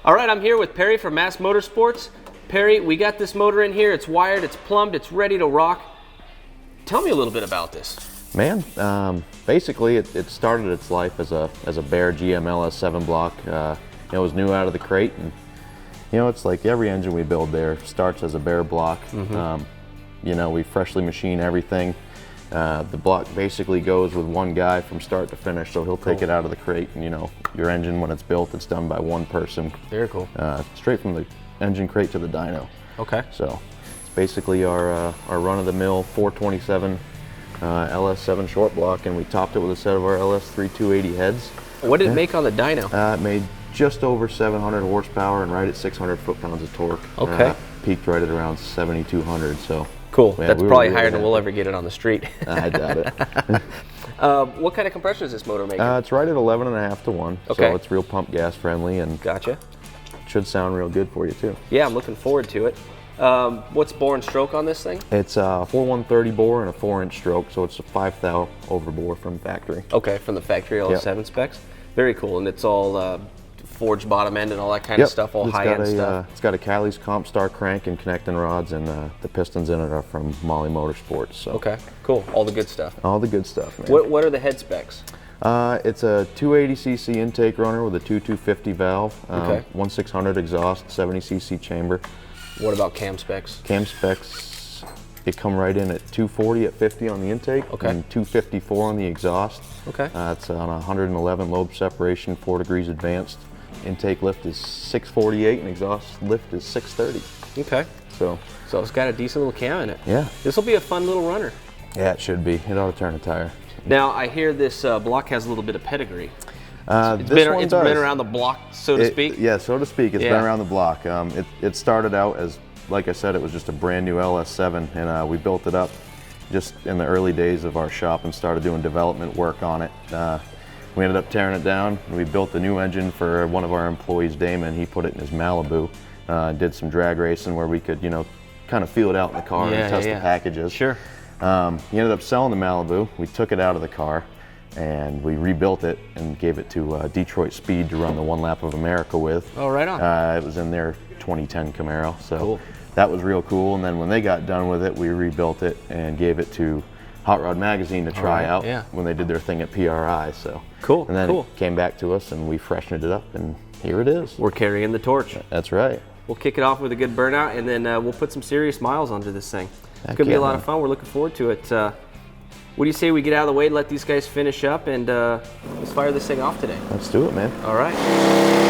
All right, I'm here with Perry from MAST Motorsports. Perry, we got this motor in here. It's wired, it's plumbed, it's ready to rock. Tell me a little bit about this. Man, basically it started its life as a bare GM LS7 block. It was new out of the crate, and you know, it's like every engine we build there starts as a bare block. You know, we freshly machine everything. The block basically goes with one guy from start to finish, so he'll take it out of the crate, and you know, your engine, when it's built, it's done by one person. Very cool. Straight from the engine crate to the dyno. Okay. So it's basically our run-of-the-mill 427 LS7 short block, and we topped it with a set of our LS3 280 heads. What did it make on the dyno? It made just over 700 horsepower and right at 600 foot-pounds of torque. Okay. Peaked right at around 7,200, so. Cool. Yeah, that's probably higher than we'll ever get it on the street. I doubt it. What kind of compression is this motor making? It's right at 11.5 to 1, so it's real pump gas friendly, and gotcha. Should sound real good for you too. Yeah, I'm looking forward to it. What's bore and stroke on this thing? It's a 4130 bore and a 4-inch stroke, so it's a 5 thou over bore from factory. Okay, from the factory LS7 specs. Very cool, and it's all forged bottom end and all that kind of stuff, all high-end stuff. It's got a Callie's Comp Star crank and connecting rods, and the pistons in it are from MAST Motorsports. So. Okay, cool. All the good stuff. All the good stuff, man. What are the head specs? It's a 280cc intake runner with a 250 valve, 1/600 exhaust, 70cc chamber. What about cam specs? Cam specs, they come right in at 240 at 50 on the intake, and 254 on the exhaust. Okay. It's on 111 lobe separation, 4 degrees advanced. Intake lift is 648 and exhaust lift is 630. Okay. So it's got a decent little cam in it. Yeah. This will be a fun little runner. Yeah, it should be. It ought to turn a tire. Now, I hear this block has a little bit of pedigree. It's been around the block, so to speak? Yeah, so to speak. It's been around the block. It started out as, like I said, it was just a brand new LS7, and we built it up just in the early days of our shop and started doing development work on it. We ended up tearing it down, and we built a new engine for one of our employees, Damon. He put it in his Malibu, did some drag racing where we could, you know, kind of feel it out in the car and test the packages. Sure. He ended up selling the Malibu. We took it out of the car and we rebuilt it and gave it to Detroit Speed to run the One Lap of America with. Oh, right on. It was in their 2010 Camaro, so that was real cool. And then when they got done with it, we rebuilt it and gave it to Hot Rod Magazine to try out when they did their thing at PRI. So cool. And then it came back to us and we freshened it up, and here it is. We're carrying the torch. That's right. We'll kick it off with a good burnout, and then we'll put some serious miles onto this thing. It's going to be a lot of fun. We're looking forward to it. What do you say we get out of the way, let these guys finish up, and let's fire this thing off today? Let's do it, man. All right.